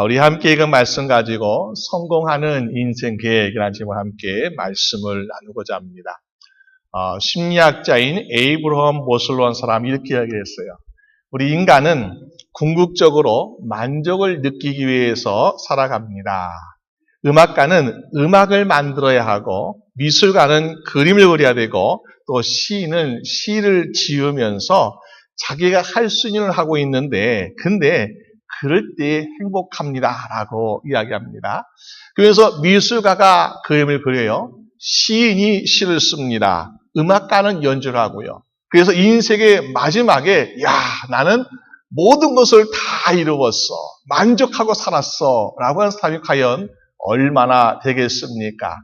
우리 함께 읽은 말씀 가지고 성공하는 인생 계획이라는 제목으로 함께 말씀을 나누고자 합니다. 심리학자인 에이브러함 모슬로라는 사람이 이렇게 이야기했어요. 우리 인간은 궁극적으로 만족을 느끼기 위해서 살아갑니다. 음악가는 음악을 만들어야 하고, 미술가는 그림을 그려야 되고, 또 시인은 시를 지으면서 자기가 할 수 있는 걸 하고 있는데, 근데 그럴 때 행복합니다 라고 이야기합니다. 그래서 미술가가 그림을 그려요. 시인이 시를 씁니다. 음악가는 연주를 하고요. 그래서 인생의 마지막에 나는 모든 것을 다 이루었어, 만족하고 살았어 라고 하는 사람이 과연 얼마나 되겠습니까?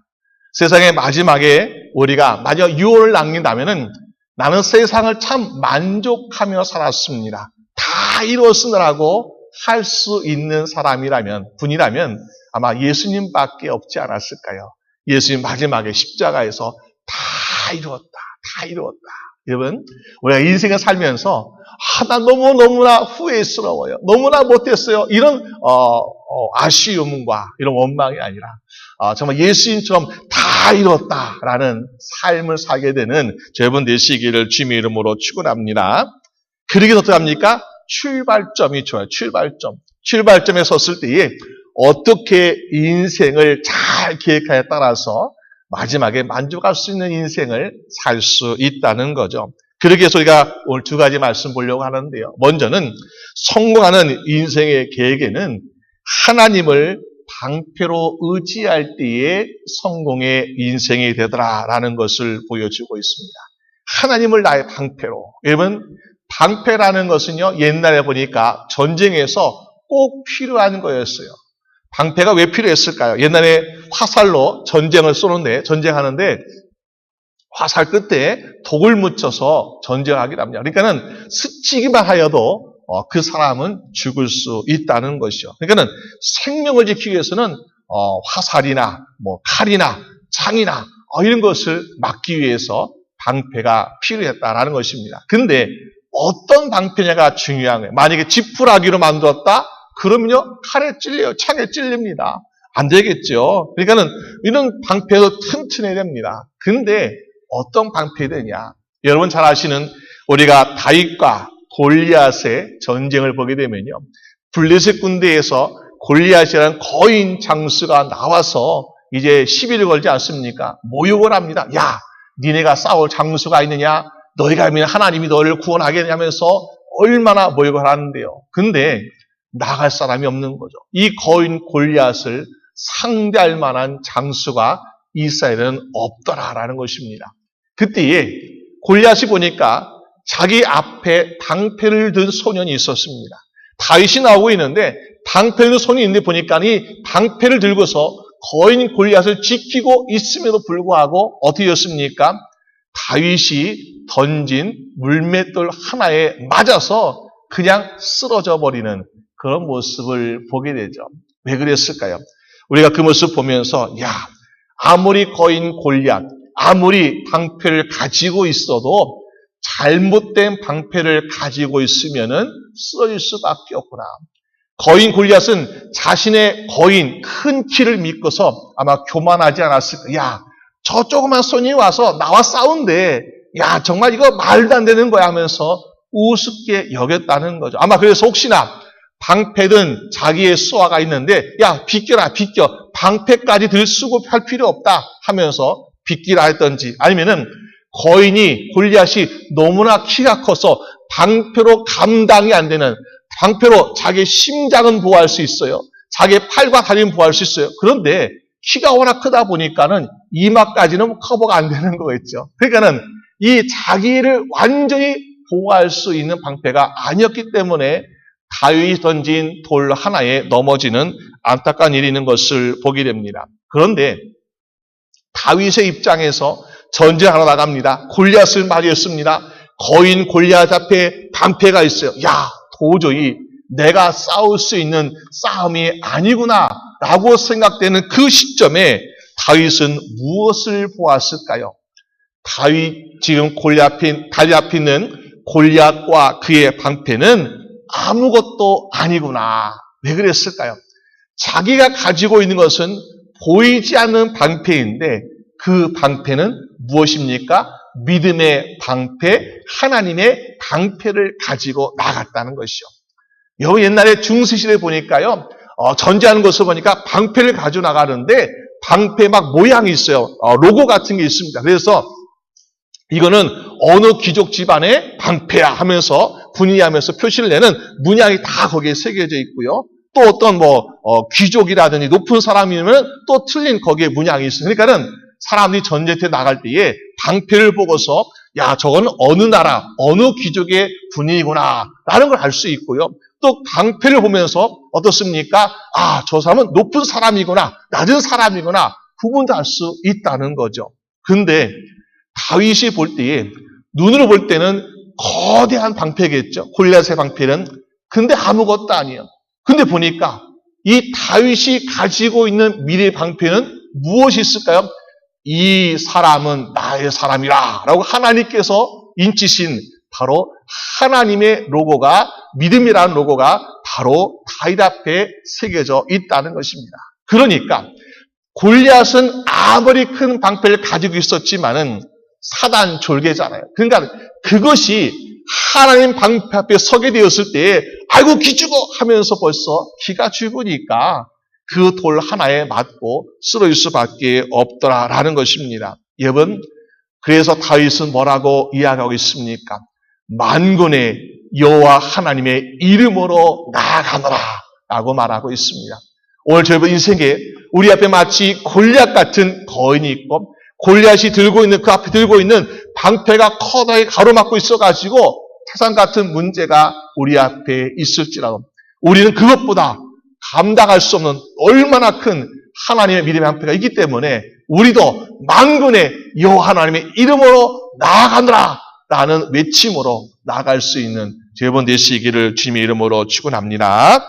세상의 마지막에 우리가 마지막 유언을 남긴다면은 나는 세상을 참 만족하며 살았습니다, 다 이루었으라고 할 수 있는 분이라면 아마 예수님밖에 없지 않았을까요? 예수님 마지막에 십자가에서 다 이루었다. 여러분, 우리가 인생을 살면서 난 너무나 후회스러워요, 너무나 못했어요, 이런 아쉬움과 이런 원망이 아니라 정말 예수님처럼 다 이뤘다라는 삶을 살게 되는 여러분 되시기를 주님의 이름으로 축원합니다. 그러기 어떻게 합니까? 출발점이 좋아요. 출발점에 섰을 때에 어떻게 인생을 잘 계획하에 따라서 마지막에 만족할 수 있는 인생을 살 수 있다는 거죠. 그러기 위해서 우리가 오늘 두 가지 말씀 보려고 하는데요. 먼저는 성공하는 인생의 계획에는 하나님을 방패로 의지할 때에 성공의 인생이 되더라라는 것을 보여주고 있습니다. 하나님을 나의 방패로. 여러분, 방패라는 것은요, 옛날에 보니까 전쟁에서 꼭 필요한 거였어요. 방패가 왜 필요했을까요? 옛날에 화살로 전쟁하는데 화살 끝에 독을 묻혀서 전쟁하기도 합니다. 그러니까는 스치기만 하여도 그 사람은 죽을 수 있다는 것이죠. 그러니까는 생명을 지키기 위해서는 화살이나 칼이나 창이나 이런 것을 막기 위해서 방패가 필요했다라는 것입니다. 근데 어떤 방패냐가 중요한 거예요. 만약에 지푸라기로 만들었다? 그러면요, 칼에 찔려요. 창에 찔립니다. 안 되겠죠. 그러니까는 이런 방패도 튼튼해야 됩니다. 근데 어떤 방패 되냐? 여러분 잘 아시는 우리가 다윗과 골리앗의 전쟁을 보게 되면요, 블레셋 군대에서 골리앗이라는 거인 장수가 나와서 이제 시비를 걸지 않습니까? 모욕을 합니다. 니네가 싸울 장수가 있느냐? 너희가 하면 하나님이 너를 구원하겠냐면서 얼마나 모욕을 하는데요. 근데 나갈 사람이 없는 거죠. 이 거인 골리앗을 상대할 만한 장수가 이스라엘은 없더라라는 것입니다. 그때에 골리앗이 보니까 자기 앞에 방패를 든 소년이 있었습니다. 다윗이 나오고 있는데 방패를 든 소년이 있는데 보니까 이 방패를 들고서 거인 골리앗을 지키고 있음에도 불구하고 어떻게 되었습니까? 다윗이 던진 물맷돌 하나에 맞아서 그냥 쓰러져 버리는 그런 모습을 보게 되죠. 왜 그랬을까요? 우리가 그 모습 보면서 아무리 거인 골리앗, 아무리 방패를 가지고 있어도 잘못된 방패를 가지고 있으면은 쓰러질 수밖에 없구나. 거인 골리앗은 자신의 큰 키를 믿고서 아마 교만하지 않았을까. 저 조그만 손이 와서 나와 싸운대. 정말 이거 말도 안 되는 거야 하면서 우습게 여겼다는 거죠. 아마 그래서 혹시나 방패든 자기의 수화가 있는데 비껴라. 방패까지 들쓰고 할 필요 없다 하면서 비끼라 했던지, 아니면은 골리앗이 너무나 키가 커서 방패로 감당이 안 되는, 방패로 자기의 심장은 보호할 수 있어요. 자기의 팔과 다리는 보호할 수 있어요. 그런데 키가 워낙 크다 보니까는 이마까지는 커버가 안 되는 거겠죠. 그러니까는 이 자기를 완전히 보호할 수 있는 방패가 아니었기 때문에 다윗이 던진 돌 하나에 넘어지는 안타까운 일이 있는 것을 보게 됩니다. 그런데 다윗의 입장에서 전쟁하러 나갑니다. 골리앗을 맞이했습니다. 거인 골리앗 앞에 방패가 있어요. 도저히 내가 싸울 수 있는 싸움이 아니구나 라고 생각되는 그 시점에 다윗은 무엇을 보았을까요? 지금 다리 앞에 있는 골리앗과 그의 방패는 아무것도 아니구나. 왜 그랬을까요? 자기가 가지고 있는 것은 보이지 않는 방패인데 그 방패는 무엇입니까? 믿음의 방패, 하나님의 방패를 가지고 나갔다는 것이요. 여러분 옛날에 중세시대에 보니까요. 전쟁하는 것을 보니까 방패를 가지고 나가는데 방패 막 모양이 있어요. 로고 같은 게 있습니다. 그래서 이거는 어느 귀족 집안의 방패야 하면서 분위하면서 표시를 내는 문양이 다 거기에 새겨져 있고요. 또 어떤 귀족이라든지 높은 사람이면 또 틀린 거기에 문양이 있어요. 그러니까는 사람들이 전쟁터에 나갈 때에 방패를 보고서 야 저건 어느 나라 어느 귀족의 분위기구나 라는 걸 알 수 있고요. 또 방패를 보면서 어떻습니까? 아, 저 사람은 높은 사람이구나 낮은 사람이구나 구분도 할 수 있다는 거죠. 근데 다윗이 볼 때에 눈으로 볼 때는 거대한 방패겠죠. 골리앗의 방패는. 근데 아무것도 아니에요. 근데 보니까 이 다윗이 가지고 있는 미래의 방패는 무엇이 있을까요? 이 사람은 나의 사람이라 라고 하나님께서 인치신 바로 하나님의 로고가 믿음이라는 로고가 바로 다윗 앞에 새겨져 있다는 것입니다. 그러니까 골리앗은 아무리 큰 방패를 가지고 있었지만은 사단 졸개잖아요. 그러니까 그것이 하나님 방패 앞에 서게 되었을 때 아이고 기 죽어 하면서 벌써 기가 죽으니까 그 돌 하나에 맞고 쓰러질 수밖에 없더라라는 것입니다. 여러분 그래서 다윗은 뭐라고 이야기하고 있습니까? 만군의 여호와 하나님의 이름으로 나아가노라 라고 말하고 있습니다. 오늘 저희 인생에 우리 앞에 마치 골리앗 같은 거인이 있고 골리앗이 들고 있는 그 앞에 들고 있는 방패가 커다랗게 가로막고 있어가지고 태산 같은 문제가 우리 앞에 있을지라도 우리는 그것보다 감당할 수 없는 얼마나 큰 하나님의 믿음의 방패가 있기 때문에 우리도 만군의 여호와 하나님의 이름으로 나아가노라 라는 외침으로 나아갈 수 있는 여러분 되시기를 주님의 이름으로 축원합니다.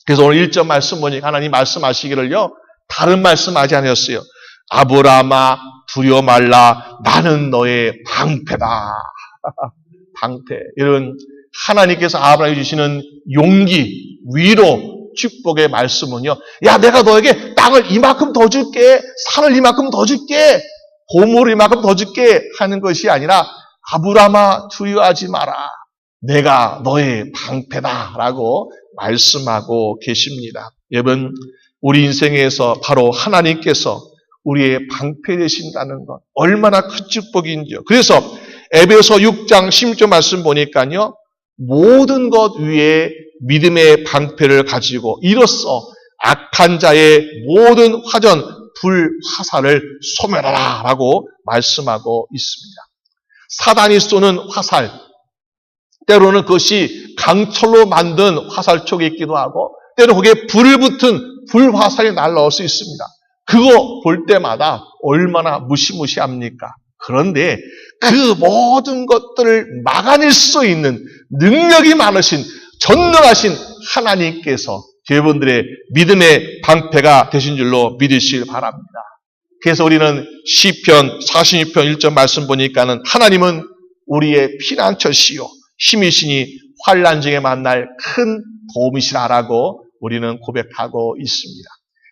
그래서 오늘 1절 말씀 보니까 하나님 말씀하시기를요 다른 말씀하지 않으셨어요. 아브라함아 두려워 말라 나는 너의 방패다. 방패. 이런 하나님께서 아브라함에게 주시는 용기, 위로, 축복의 말씀은요. 야 내가 너에게 땅을 이만큼 더 줄게. 산을 이만큼 더 줄게. 보물을 이만큼 더 줄게 하는 것이 아니라 아브라함아 두려워하지 마라. 내가 너의 방패다 라고 말씀하고 계십니다. 여러분 우리 인생에서 바로 하나님께서 우리의 방패 되신다는 것 얼마나 큰 축복인지요. 그래서 에베소 6장 16절 말씀 보니까요. 모든 것 위에 믿음의 방패를 가지고 이로써 악한 자의 모든 화전 불화살을 소멸하라 라고 말씀하고 있습니다. 사단이 쏘는 화살 때로는 그것이 강철로 만든 화살촉이 있기도 하고 때로는 거기에 불을 붙은 불화살이 날아올 수 있습니다. 그거 볼 때마다 얼마나 무시무시합니까? 그런데 그 모든 것들을 막아낼 수 있는 능력이 많으신 전능하신 하나님께서 여러분들의 믿음의 방패가 되신 줄로 믿으시길 바랍니다. 그래서 우리는 시편 46편 1절 말씀 보니까는 하나님은 우리의 피난처시요 힘이시니 환난 중에 만날 큰 도움이시라라고 우리는 고백하고 있습니다.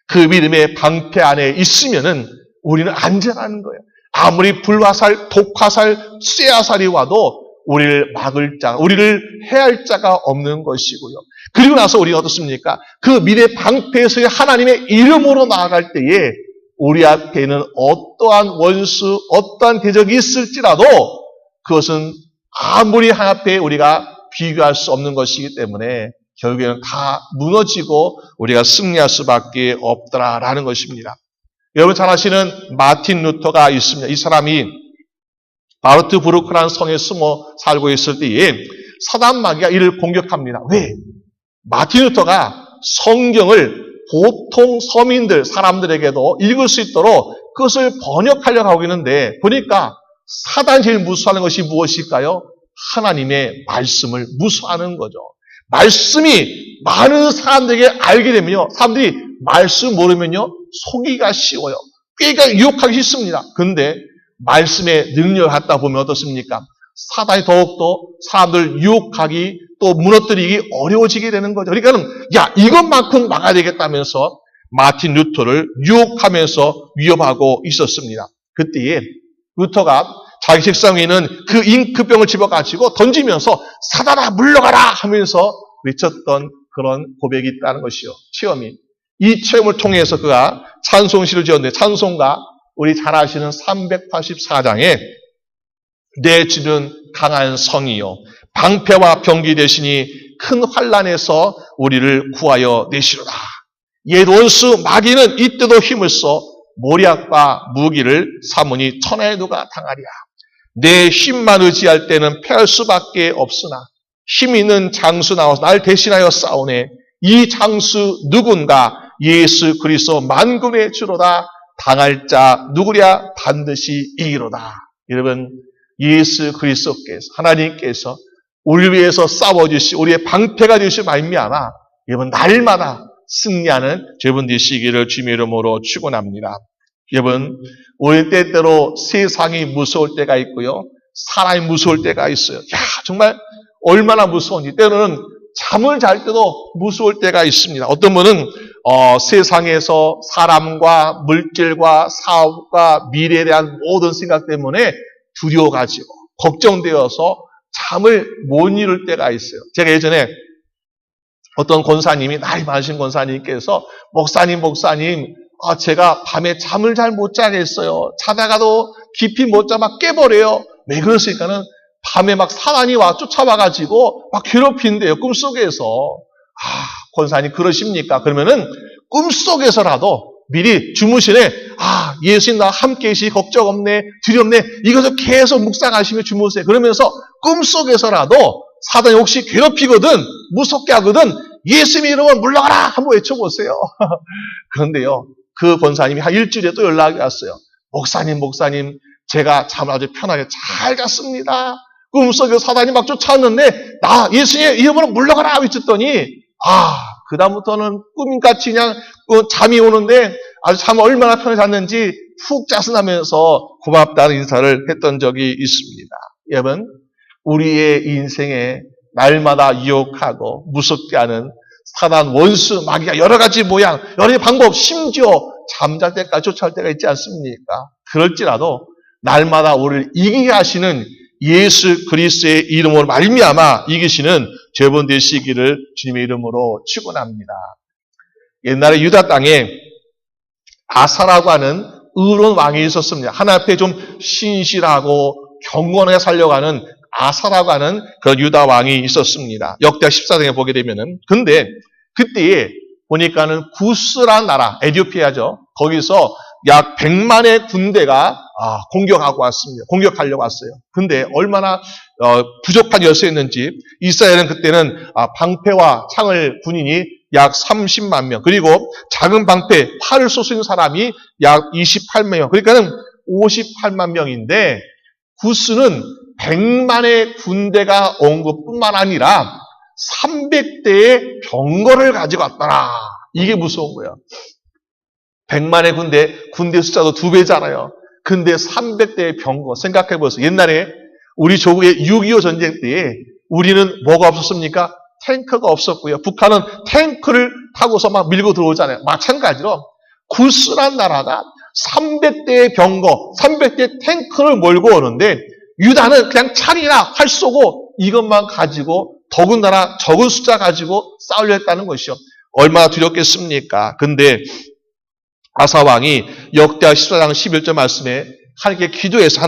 그 믿음의 방패 안에 있으면은 우리는 안전한 거예요. 아무리 불화살, 독화살, 쇠화살이 와도 우리를 막을 자, 우리를 해할 자가 없는 것이고요. 그리고 나서 우리가 어떻습니까? 그 믿음의 방패에서의 하나님의 이름으로 나아갈 때에 우리 앞에는 어떠한 원수, 어떠한 대적이 있을지라도 그것은 아무리 하나님 앞에 우리가 비교할 수 없는 것이기 때문에 결국에는 다 무너지고 우리가 승리할 수밖에 없더라라는 것입니다. 여러분 잘 아시는 마틴 루터가 있습니다. 이 사람이 바르트부르크라는 성에 숨어 살고 있을 때에 사단 마귀가 이를 공격합니다. 왜? 마틴 루터가 성경을 보통 서민들, 사람들에게도 읽을 수 있도록 그것을 번역하려고 하고 있는데 보니까 사단이 제일 무수하는 것이 무엇일까요? 하나님의 말씀을 무수하는 거죠. 말씀이 많은 사람들에게 알게 되면요. 사람들이 말씀 모르면요. 속이기가 쉬워요. 꾀가 유혹하기 쉽습니다. 그런데 말씀의 능력을 갖다 보면 어떻습니까? 사단이 더욱더 사람들 유혹하기 또 무너뜨리기 어려워지게 되는 거죠. 그러니까는 야 이것만큼 막아야 되겠다면서 마틴 루터를 유혹하면서 위협하고 있었습니다. 그때에 루터가 자기 책상 위에 있는 그 잉크병을 집어가지고 던지면서 사단아 물러가라 하면서 외쳤던 그런 고백이 있다는 것이요. 체험이. 이 체험을 통해서 그가 찬송시를 지었는데 찬송가 우리 잘 아시는 384장에 내 주는 강한 성이요 방패와 병기 되시니 큰 환난에서 우리를 구하여 내시로다. 옛 원수 마귀는 이때도 힘을 써 모략과 무기를 삼으니 천하의 누가 당하리라. 내 힘만 의지할 때는 패할 수밖에 없으나 힘 있는 장수 나와서 날 대신하여 싸우네. 이 장수 누군가 예수 그리스도 만군의 주로다. 당할 자 누구랴 반드시 이기로다. 여러분 예수 그리스도께서 하나님께서 우리를 위해서 싸워주시 우리의 방패가 되시 말미암아 여러분 날마다 승리하는 여러분 되시기를 주님의 이름으로 축원합니다. 여러분 우리 때때로 세상이 무서울 때가 있고요. 사람이 무서울 때가 있어요. 야 정말 얼마나 무서운지 때로는 잠을 잘 때도 무서울 때가 있습니다. 어떤 분은 세상에서 사람과 물질과 사업과 미래에 대한 모든 생각 때문에 두려워가지고 걱정되어서 잠을 못 이룰 때가 있어요. 제가 예전에 어떤 권사님이 나이 많으신 권사님께서 목사님 제가 밤에 잠을 잘 못 자겠어요. 자다가도 깊이 못 자 막 깨버려요. 왜 그러실까는 밤에 막 사단이 와 쫓아와가지고 막 괴롭힌대요. 꿈속에서. 권사님 그러십니까? 그러면은 꿈속에서라도 미리 주무시네. 예수님 나와 함께 계시 걱정 없네. 두렵네. 이것을 계속 묵상하시며 주무세요. 그러면서 꿈속에서라도 사단이 혹시 괴롭히거든 무섭게 하거든 예수님 이름으로 물러가라 한번 외쳐보세요. 그런데요. 그 권사님이 한 일주일에 또 연락이 왔어요. 목사님 제가 잠을 아주 편하게 잘 잤습니다. 꿈속에 사단이 막 쫓아왔는데 나 예수님 이름으로 물러가라 외쳤더니 그다음부터는 꿈같이 그냥 잠이 오는데 아주 잠을 얼마나 편하게 잤는지 푹 짜증나면서 고맙다는 인사를 했던 적이 있습니다. 여러분 우리의 인생에 날마다 유혹하고 무섭게 하는 사단 원수 마귀가 여러 가지 모양 여러 가지 방법 심지어 잠잘 때까지 쫓아올 때가 있지 않습니까? 그럴지라도 날마다 우리를 이기게 하시는 예수 그리스도의 이름으로 말미암아 이기시는 죄본 되시기를 주님의 이름으로 축원합니다. 옛날에 유다 땅에 아사라고 하는 의로운 왕이 있었습니다. 하나님 앞에 좀 신실하고 경건하게 살려고 하는 아사라고 하는 그런 유다 왕이 있었습니다. 역대하 14장에 보게 되면은. 근데 그때에 보니까는 구스라는 나라, 에티오피아죠. 거기서 약 100만의 군대가 공격하고 왔습니다. 공격하려고 왔어요. 근데 얼마나 부족한 여수였는지 이스라엘은 그때는 방패와 창을 군인이 약 30만 명 그리고 작은 방패 팔을 쏠 수 있는 사람이 약 28만 명 그러니까는 58만 명인데 구스는 100만의 군대가 온 것뿐만 아니라 300대의 병거를 가지고 왔더라. 이게 무서운 거예요. 100만의 군대 숫자도 2배잖아요. 근데 300대의 병거 생각해보세요. 옛날에 우리 조국의 6.25 전쟁 때에 우리는 뭐가 없었습니까? 탱크가 없었고요. 북한은 탱크를 타고서 막 밀고 들어오잖아요. 마찬가지로 구스란 나라가 300대의 병거, 300대 탱크를 몰고 오는데 유다는 그냥 창이나 활 쏘고 이것만 가지고 더군다나 적은 숫자 가지고 싸우려 했다는 것이요. 얼마나 두렵겠습니까? 근데 아사왕이 역대하 14장 11절 말씀에 하나님께 기도해서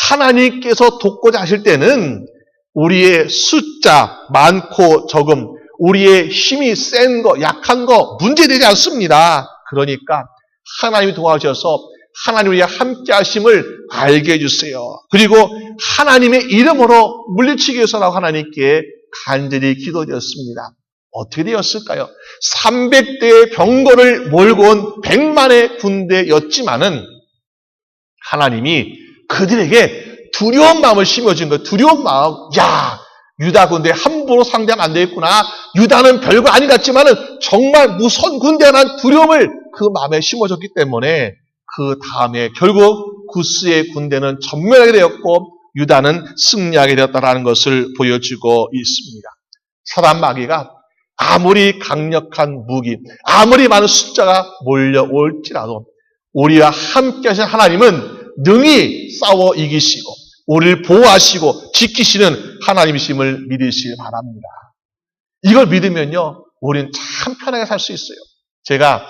하나님께서 돕고자 하실 때는 우리의 숫자 많고 적음, 우리의 힘이 센 거, 약한 거 문제되지 않습니다. 그러니까 하나님이 도와주셔서 하나님 우리와 함께 하심을 알게 해주세요. 그리고 하나님의 이름으로 물리치기 위해서라고 하나님께 간절히 기도드렸습니다. 어떻게 되었을까요? 300대의 병거를 몰고 온 100만의 군대였지만은 하나님이 그들에게 두려운 마음을 심어준 거예요. 두려운 마음. 유다 군대 함부로 상대하면 안 되겠구나. 유다는 별거 아닌 것 같지만은 정말 무서운 군대라는 두려움을 그 마음에 심어줬기 때문에 그 다음에 결국 구스의 군대는 전멸하게 되었고 유다는 승리하게 되었다는 것을 보여주고 있습니다. 사단 마귀가 아무리 강력한 무기, 아무리 많은 숫자가 몰려올지라도 우리와 함께 하신 하나님은 능히 싸워 이기시고 우리를 보호하시고 지키시는 하나님이심을 믿으시길 바랍니다. 이걸 믿으면요, 우리는 참 편하게 살 수 있어요. 제가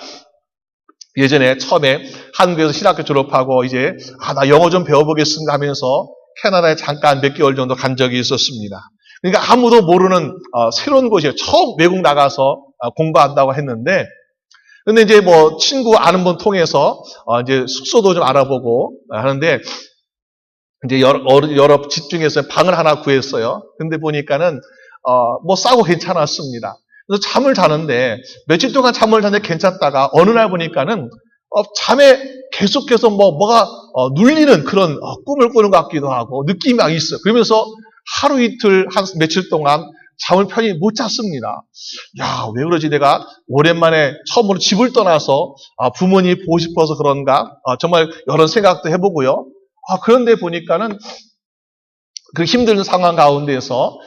예전에 처음에 한국에서 신학교 졸업하고 이제 나 영어 좀 배워보겠습니다 하면서 캐나다에 잠깐 몇 개월 정도 간 적이 있었습니다. 그러니까 아무도 모르는 새로운 곳이에요. 처음 외국 나가서 공부한다고 했는데, 근데 이제 뭐 친구 아는 분 통해서 이제 숙소도 좀 알아보고 하는데, 이제 여러 집 중에서 방을 하나 구했어요. 근데 보니까는 뭐 싸고 괜찮았습니다. 그래서 잠을 자는데 며칠 동안 잠을 자는데 괜찮다가 어느 날 보니까는 잠에 계속해서 뭐가 눌리는 그런 꿈을 꾸는 것 같기도 하고 느낌이 막 있어요. 그러면서 하루 이틀 며칠 동안 잠을 편히 못 잤습니다. 야, 왜 그러지? 내가 오랜만에 처음으로 집을 떠나서 부모님 보고 싶어서 그런가? 정말 여러 생각도 해보고요. 그런데 보니까는 그 힘든 상황 가운데서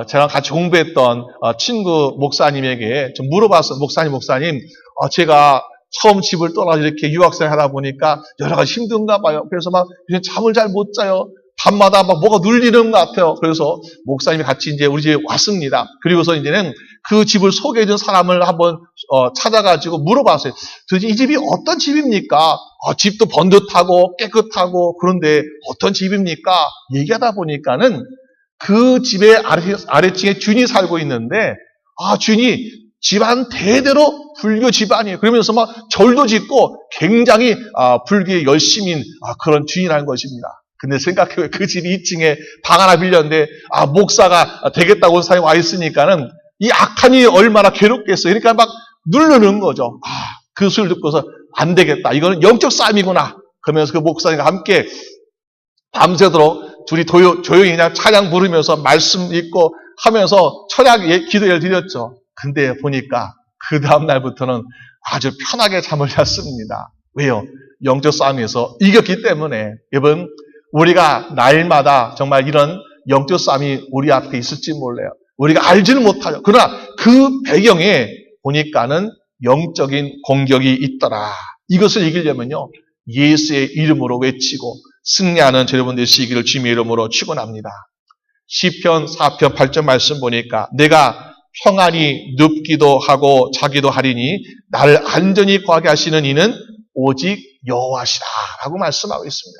저랑 같이 공부했던 친구 목사님에게 좀 물어봤어요. 목사님, 제가 처음 집을 떠나서 이렇게 유학생 하다 보니까 여러 가지 힘든가 봐요. 그래서 막 잠을 잘 못 자요. 밤마다 막 뭐가 눌리는 것 같아요. 그래서 목사님이 같이 이제 우리 집에 왔습니다. 그리고서 이제는 그 집을 소개해준 사람을 한번 찾아가지고 물어봤어요. 도대체 이 집이 어떤 집입니까? 집도 번듯하고 깨끗하고 그런데 어떤 집입니까? 얘기하다 보니까는 그 집의 아래층에 주인이 살고 있는데 주인이 집안 대대로 불교 집안이에요. 그러면서 막 절도 짓고 굉장히 불교에 열심인 그런 주인이라는 것입니다. 근데 생각해보면 그 집 2층에 방 하나 빌렸는데 목사가 되겠다고 온 사람이 와 있으니까는 이 악한이 얼마나 괴롭겠어요. 그러니까 막 누르는 거죠. 그 소리를 듣고서 안 되겠다. 이거는 영적 싸움이구나. 그러면서 그 목사님과 함께 밤새도록 둘이 조용히 그냥 찬양 부르면서 말씀 읽고 하면서 철학 기도를 드렸죠. 근데 보니까 그 다음날부터는 아주 편하게 잠을 잤습니다. 왜요? 영적 싸움에서 이겼기 때문에. 여러분, 우리가 날마다 정말 이런 영적 싸움이 우리 앞에 있을지 몰라요. 우리가 알지는 못하죠. 그러나 그 배경에 보니까는 영적인 공격이 있더라. 이것을 이기려면요, 예수의 이름으로 외치고 승리하는 여러분 되시기를 주님의 이름으로 축원합니다. 시편 4편 8절 말씀 보니까 내가 평안히 눕기도 하고 자기도 하리니 나를 안전히 거하게 하시는 이는 오직 여호와시라 라고 말씀하고 있습니다.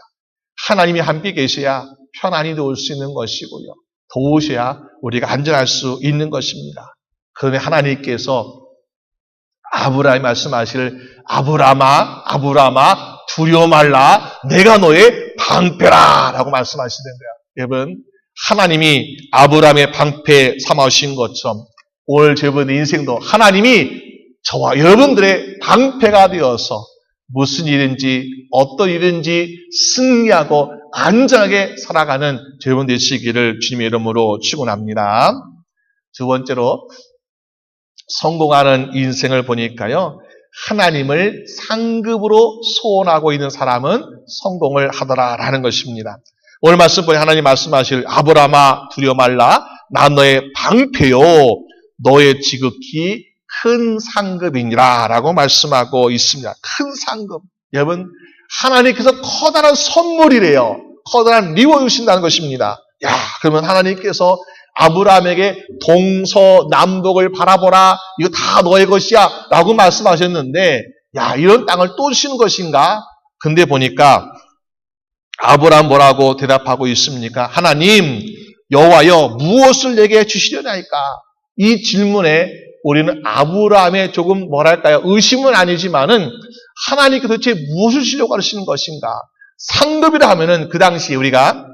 하나님이 함께 계셔야 편안히 누울 수 있는 것이고요. 도우셔야 우리가 안전할 수 있는 것입니다. 그런데 하나님께서 아브라함이 말씀하시길 아브라함아 두려워 말라 내가 너의 방패라 라고 말씀하시는 거예요. 여러분, 하나님이 아브라함의 방패 삼아오신 것처럼 오늘 여러분 인생도 하나님이 저와 여러분들의 방패가 되어서 무슨 일인지 어떤 일인지 승리하고 안전하게 살아가는 여러분 되시기를 주님의 이름으로 축원합니다. 두 번째로 성공하는 인생을 보니까요, 하나님을 상급으로 소원하고 있는 사람은 성공을 하더라라는 것입니다. 오늘 말씀 보니 하나님 말씀하실 아브라함아 두려워 말라 나 너의 방패요 너의 지극히 큰 상급이니라 라고 말씀하고 있습니다. 큰 상급. 여러분, 하나님께서 커다란 선물이래요. 커다란 리워 주신다는 것입니다. 그러면 하나님께서 아브라함에게 동서남북을 바라보라. 이거 다 너의 것이야. 라고 말씀하셨는데, 이런 땅을 또 주시는 것인가? 근데 보니까 아브라함 뭐라고 대답하고 있습니까? 하나님, 여호와여 무엇을 내게 주시려나이까? 이 질문에 우리는 아브라함의 조금 뭐랄까요? 의심은 아니지만은 하나님께서 도대체 무엇을 주시려고 하시는 것인가? 상급이라 하면은 그 당시 우리가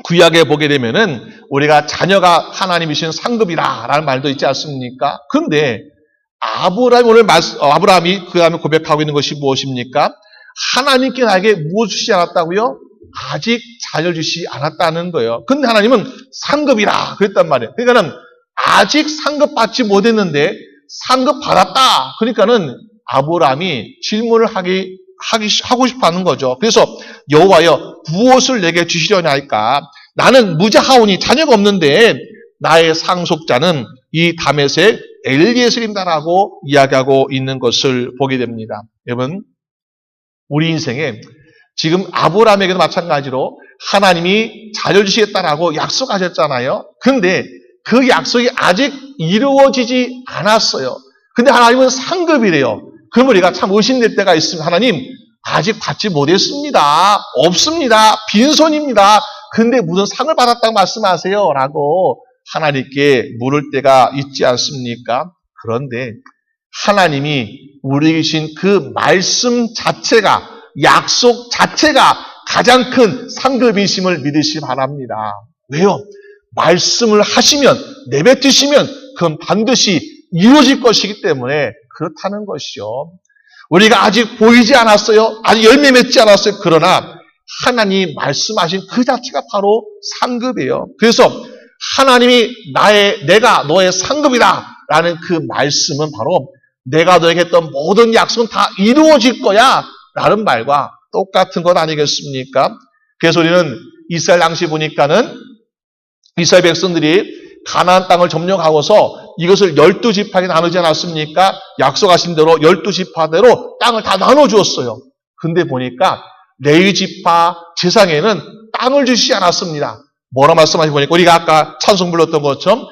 구약에 보게 되면은 우리가 자녀가 하나님이신 상급이라라는 말도 있지 않습니까? 그런데 아브라함이 그 다음에 고백하고 있는 것이 무엇입니까? 하나님께 나에게 무엇을 주시지 않았다고요? 아직 자녀를 주시지 않았다는 거예요. 근데 하나님은 상급이라 그랬단 말이에요. 그러니까는 아직 상급 받지 못했는데 상급 받았다. 그러니까는 아브라함이 질문을 하기 하고 싶어 하는 거죠. 그래서 여호와여 무엇을 내게 주시려냐 할까? 나는 무자하오니 자녀가 없는데 나의 상속자는 이 다메섹 엘리에셀입니다라고 이야기하고 있는 것을 보게 됩니다. 여러분, 우리 인생에 지금 아브라함에게도 마찬가지로 하나님이 자녀 주시겠다라고 약속하셨잖아요. 그런데 그 약속이 아직 이루어지지 않았어요. 근데 하나님은 상급이래요. 그럼 우리가 참 의심될 때가 있습니다. 하나님, 아직 받지 못했습니다. 없습니다. 빈손입니다. 근데 무슨 상을 받았다고 말씀하세요? 라고 하나님께 물을 때가 있지 않습니까? 그런데 하나님이 우리에게 주신 그 말씀 자체가, 약속 자체가 가장 큰 상급이심을 믿으시 바랍니다. 왜요? 말씀을 하시면, 내뱉으시면 그건 반드시 이루어질 것이기 때문에 그렇다는 것이요. 우리가 아직 보이지 않았어요. 아직 열매 맺지 않았어요. 그러나 하나님이 말씀하신 그 자체가 바로 상급이에요. 그래서 하나님이 내가 너의 상급이다 라는 그 말씀은 바로 내가 너에게 했던 모든 약속은 다 이루어질 거야 라는 말과 똑같은 것 아니겠습니까? 그래서 우리는 이스라엘 당시 보니까는 이스라엘 백성들이 가나안 땅을 점령하고서 이것을 12지파에 나누지 않았습니까? 약속하신 대로 12지파대로 땅을 다 나눠주었어요. 근데 보니까 레위지파 제상에는 땅을 주시지 않았습니다. 뭐라 말씀하시고 보니까 우리가 아까 찬송 불렀던 것처럼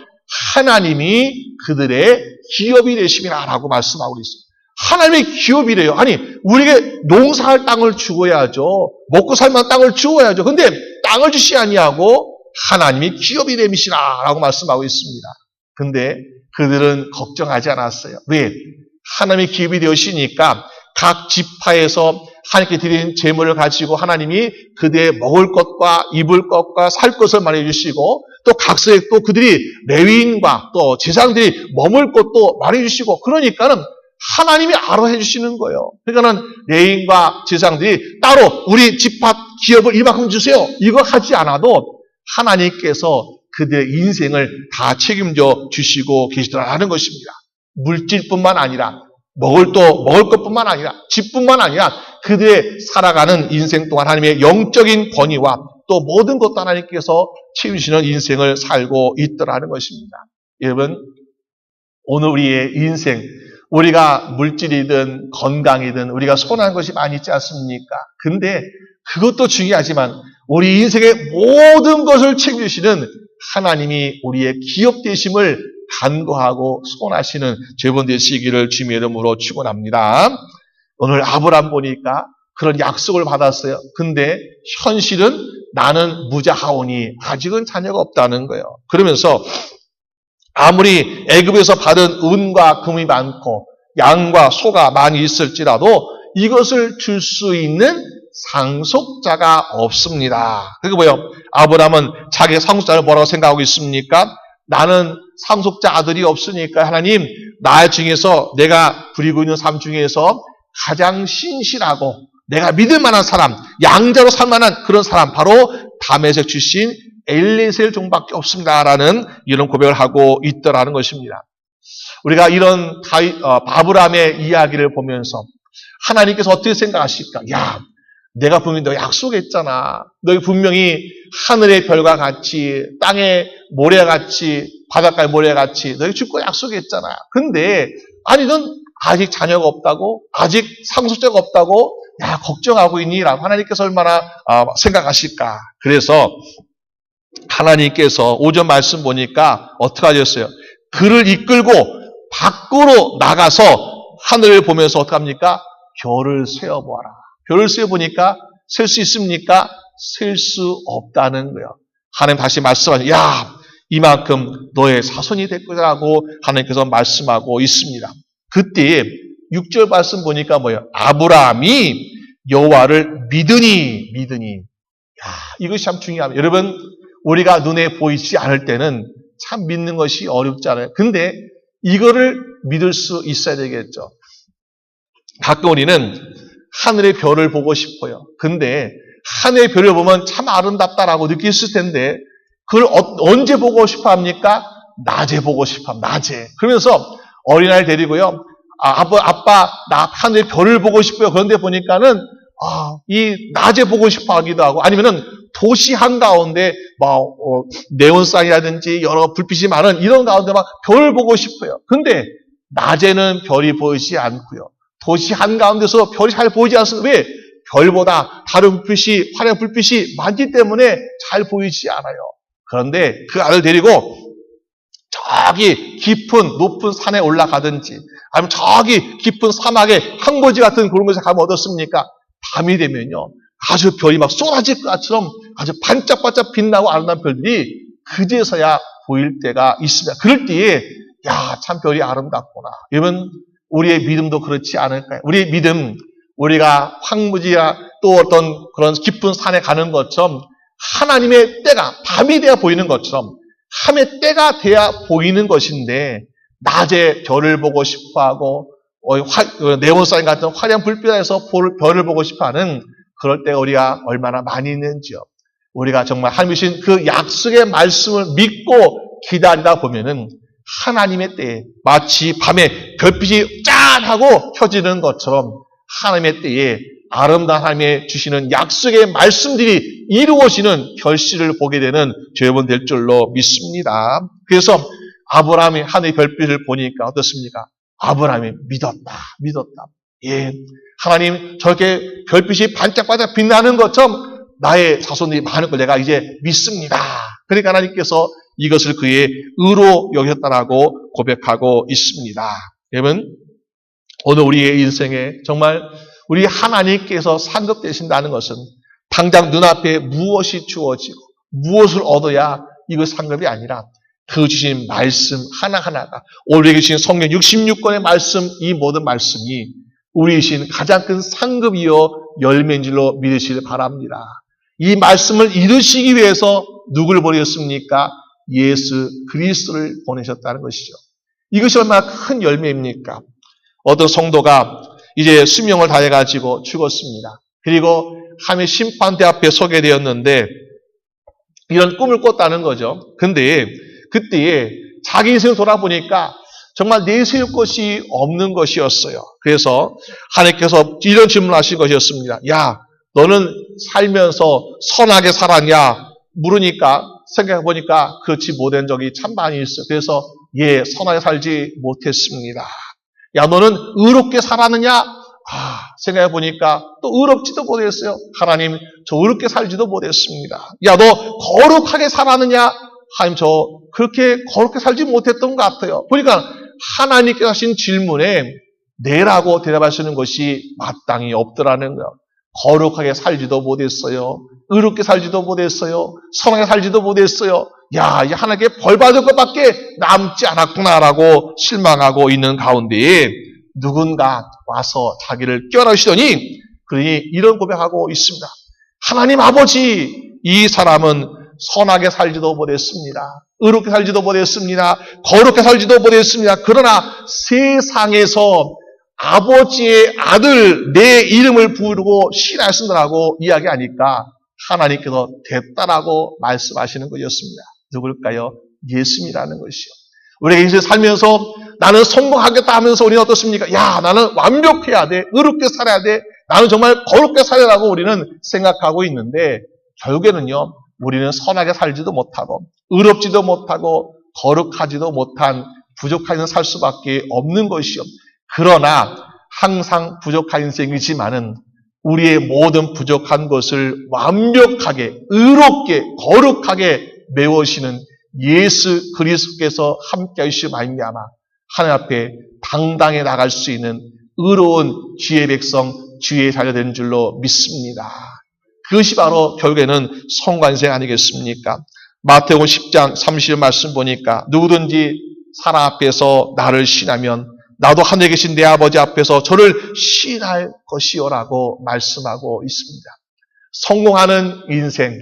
하나님이 그들의 기업이 되심이라고 말씀하고 있어요. 하나님의 기업이래요. 아니, 우리에게 농사할 땅을 주어야죠. 먹고 살만한 땅을 주어야죠. 근데 땅을 주시지 아니하고 하나님이 기업이 되심이라고 말씀하고 있습니다. 근데 그들은 걱정하지 않았어요. 왜? 하나님이 기업이 되시니까 각 지파에서 하나님께 드린 재물을 가지고 하나님이 그들의 먹을 것과 입을 것과 살 것을 마련해 주시고 또 각서에 또 그들이 레위인과 또 제사장들이 머물 것도 마련해 주시고 그러니까는 하나님이 알아서 해주시는 거예요. 그러니까는 레위인과 제사장들이 따로 우리 지파 기업을 이만큼 주세요. 이거 하지 않아도 하나님께서 그들의 인생을 다 책임져 주시고 계시더라는 것입니다. 물질뿐만 아니라 먹을 것뿐만 아니라 집뿐만 아니라 그들의 살아가는 인생 동안 하나님의 영적인 권위와 또 모든 것도 하나님께서 채우시는 인생을 살고 있더라는 것입니다. 여러분, 오늘 우리의 인생, 우리가 물질이든 건강이든 우리가 소원하는 것이 많이 있지 않습니까? 근데 그것도 중요하지만 우리 인생의 모든 것을 책임지시는 하나님이 우리의 기업 되심을 간구하고 소원하시는 죄본 되시기를 주님의 이름으로 축원합니다. 오늘 아브라함 보니까 그런 약속을 받았어요. 근데 현실은 나는 무자하오니 아직은 자녀가 없다는 거예요. 그러면서 아무리 애굽에서 받은 은과 금이 많고 양과 소가 많이 있을지라도 이것을 줄 수 있는 상속자가 없습니다. 그게 뭐예요? 아브라함은 자기 상속자를 뭐라고 생각하고 있습니까? 나는 상속자 아들이 없으니까 하나님, 나 중에서 내가 부리고 있는 삶 중에서 가장 신실하고 내가 믿을 만한 사람, 양자로 살 만한 그런 사람, 바로 다메섹 출신 엘리에셀 종밖에 없습니다라는 이런 고백을 하고 있더라는 것입니다. 우리가 이런 아브라함의 이야기를 보면서 하나님께서 어떻게 생각하실까? 야, 내가 분명히 너 약속했잖아. 너희 분명히 하늘의 별과 같이 땅의 모래와 같이 바닷가의 모래와 같이 너희 줄 거 약속했잖아. 근데 아니 넌 아직 자녀가 없다고? 아직 상속자가 없다고? 야, 걱정하고 있니? 라고 하나님께서 얼마나 생각하실까? 그래서 하나님께서 오전 말씀 보니까 어떻게 하셨어요? 그를 이끌고 밖으로 나가서 하늘을 보면서 어떻게 합니까? 별을 세어보아라. 별을 세어보니까 셀 수 있습니까? 셀 수 없다는 거예요. 하나님 다시 말씀하시죠. 야, 이만큼 너의 사손이 될 거라고 하나님께서 말씀하고 있습니다. 그때 6절 말씀 보니까 뭐예요? 아브라함이 여호와를 믿으니. 야, 이것이 참 중요합니다. 여러분, 우리가 눈에 보이지 않을 때는 참 믿는 것이 어렵잖아요. 근데 이거를 믿을 수 있어야 되겠죠. 가끔 우리는 하늘의 별을 보고 싶어요. 근데 하늘의 별을 보면 참 아름답다라고 느낄 텐데 그걸 언제 보고 싶어 합니까? 낮에 보고 싶어 합니다. 낮에. 그러면서 어린아이를 데리고요. 아빠, 나 하늘의 별을 보고 싶어요. 그런데 보니까는, 이 낮에 보고 싶어 하기도 하고, 아니면은 도시 한가운데, 네온사인이라든지 여러 불빛이 많은 이런 가운데 막 별을 보고 싶어요. 근데, 낮에는 별이 보이지 않고요. 도시 한가운데서 별이 잘 보이지 않습니다. 왜? 별보다 다른 불빛이, 화려한 불빛이 많기 때문에 잘 보이지 않아요. 그런데 그 아들 데리고 저기 깊은 높은 산에 올라가든지 아니면 저기 깊은 사막에 항모지 같은 그런 곳에 가면 어떻습니까? 밤이 되면요. 아주 별이 막 쏟아질 것처럼 아주 반짝반짝 빛나고 아름다운 별들이 그제서야 보일 때가 있습니다. 그럴 때에 참 별이 아름답구나. 여러분 우리의 믿음도 그렇지 않을까요? 우리의 믿음, 우리가 황무지야 또 어떤 그런 깊은 산에 가는 것처럼 하나님의 때가 밤이 되어 보이는 것처럼 함의 때가 돼야 보이는 것인데 낮에 별을 보고 싶어하고 네온사인 같은 화려한 불빛에서 별을 보고 싶어하는 그럴 때가 우리가 얼마나 많이 있는지요. 우리가 정말 하나님이신 그 약속의 말씀을 믿고 기다리다 보면은 하나님의 때에 마치 밤에 별빛이 짠 하고 켜지는 것처럼 하나님의 때에 아름다운 하나님의 주시는 약속의 말씀들이 이루어지는 결실을 보게 되는 죄본 될 줄로 믿습니다. 그래서 아브라함이 하늘의 별빛을 보니까 어떻습니까? 아브라함이 믿었다. 하나님 저렇게 별빛이 반짝반짝 빛나는 것처럼 나의 자손들이 많은 걸 내가 이제 믿습니다. 그러니까 하나님께서 이것을 그의 의로 여겼다라고 고백하고 있습니다. 여러분 오늘 우리의 인생에 정말 우리 하나님께서 상급되신다는 것은 당장 눈앞에 무엇이 주어지고 무엇을 얻어야 이거 상급이 아니라 그 주신 말씀 하나하나가 오늘 주신 성경 66권의 말씀 이 모든 말씀이 우리 주신 가장 큰 상급이요 열매인 줄로 믿으시길 바랍니다. 이 말씀을 이루시기 위해서 누구를 보내셨습니까? 예수 그리스도를 보내셨다는 것이죠. 이것이 얼마나 큰 열매입니까? 어떤 성도가 이제 수명을 다해가지고 죽었습니다. 그리고 하나님의 심판대 앞에 서게 되었는데 이런 꿈을 꿨다는 거죠. 근데 그때에 자기 인생을 돌아보니까 정말 내세울 것이 없는 것이었어요. 그래서 하나님께서 이런 질문을 하신 것이었습니다. 야, 너는 살면서 선하게 살았냐? 물으니까 생각해보니까 그렇지 못한 적이 참 많이 있어요. 그래서 선하게 살지 못했습니다. 야, 너는 의롭게 살았느냐? 생각해보니까 또 의롭지도 못했어요. 하나님, 저 의롭게 살지도 못했습니다. 야, 너 거룩하게 살았느냐? 하나님, 저 그렇게 거룩하게 살지 못했던 것 같아요. 보니까 하나님께서 하신 질문에 네라고 대답하시는 것이 마땅히 없더라는 거예요. 거룩하게 살지도 못했어요. 의롭게 살지도 못했어요. 선하게 살지도 못했어요. 야, 이 하나님께 벌 받을 것밖에 남지 않았구나라고 실망하고 있는 가운데에 누군가 와서 자기를 껴안으시더니 그러니 이런 고백하고 있습니다. 하나님 아버지, 이 사람은 선하게 살지도 못했습니다. 의롭게 살지도 못했습니다. 거룩하게 살지도 못했습니다. 그러나 세상에서 아버지의 아들 내 이름을 부르고 신하신다라고 이야기하니까 하나님께서 됐다라고 말씀하시는 것이었습니다. 누굴까요? 예수님이라는 것이요. 우리가 인생 살면서 나는 성공하겠다 하면서 우리는 어떻습니까? 야, 나는 완벽해야 돼. 의롭게 살아야 돼. 나는 정말 거룩하게 살아라고 우리는 생각하고 있는데 결국에는요. 우리는 선하게 살지도 못하고 의롭지도 못하고 거룩하지도 못한 부족한 인생 살 수밖에 없는 것이요. 그러나 항상 부족한 인생이지만은 우리의 모든 부족한 것을 완벽하게 의롭게 거룩하게 메우시는 예수 그리스도께서 함께 하시며 말미암아 하나님 앞에 당당히 나갈 수 있는 의로운 주의 백성 주의 자녀 되는 줄로 믿습니다. 그것이 바로 결국에는 성관생 아니겠습니까? 마태복음 10장 30절 말씀 보니까 누구든지 사람 앞에서 나를 신하면 나도 하늘에 계신 내 아버지 앞에서 저를 신할 것이요라고 말씀하고 있습니다. 성공하는 인생,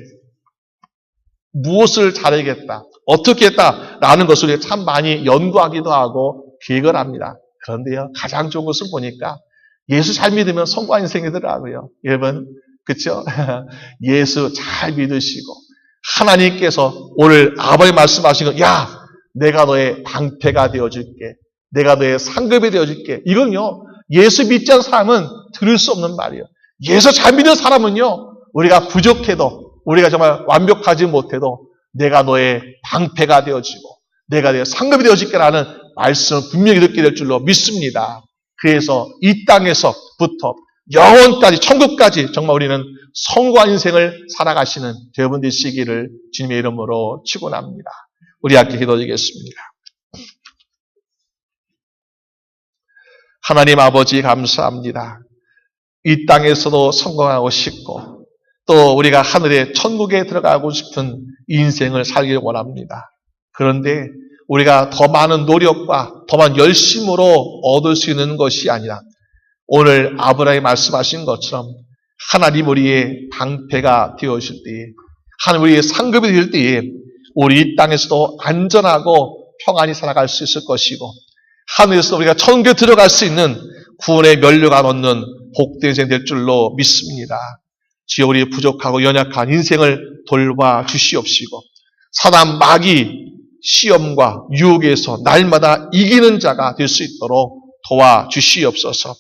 무엇을 잘하겠다, 어떻게 했다라는 것을 참 많이 연구하기도 하고 계획을 합니다. 그런데요, 가장 좋은 것을 보니까 예수 잘 믿으면 성공한 인생이더라고요. 여러분, 그렇죠? 예수 잘 믿으시고 하나님께서 오늘 아버지 말씀하신 거, 야, 내가 너의 방패가 되어줄게. 내가 너의 상급이 되어줄게. 이건요, 예수 믿지 않는 사람은 들을 수 없는 말이에요. 예수 잘 믿는 사람은요, 우리가 부족해도, 우리가 정말 완벽하지 못해도 내가 너의 방패가 되어지고 내가 너의 상급이 되어줄게라는 말씀을 분명히 듣게 될 줄로 믿습니다. 그래서 이 땅에서부터 영원까지, 천국까지 정말 우리는 성공한 인생을 살아가시는 여러분 되시기를 주님의 이름으로 축원합니다. 우리 함께 기도드리겠습니다. 하나님 아버지 감사합니다. 이 땅에서도 성공하고 싶고 또 우리가 하늘의 천국에 들어가고 싶은 인생을 살길 원합니다. 그런데 우리가 더 많은 노력과 더 많은 열심으로 얻을 수 있는 것이 아니라 오늘 아브라함이 말씀하신 것처럼 하나님 우리의 방패가 되어주실 때에, 하나님 우리의 상급이 될 때에 우리 이 땅에서도 안전하고 평안히 살아갈 수 있을 것이고 하늘에서 우리가 천국에 들어갈 수 있는 구원의 면류가 얻는 복된 인생 될 줄로 믿습니다. 주여 우리의 부족하고 연약한 인생을 돌봐 주시옵시고 사단 마귀 시험과 유혹에서 날마다 이기는 자가 될 수 있도록 도와주시옵소서.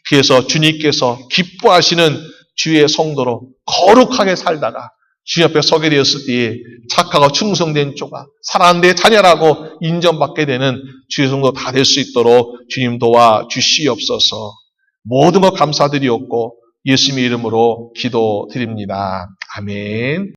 그래서 주님께서 기뻐하시는 주의 성도로 거룩하게 살다가 주님 앞에 서게 되었을 때에 착하고 충성된 조가 사랑하는 데 자녀라고 인정받게 되는 주의 성도 다 될 수 있도록 주님 도와주시옵소서. 모든 것 감사드리옵고 예수님의 이름으로 기도드립니다. 아멘.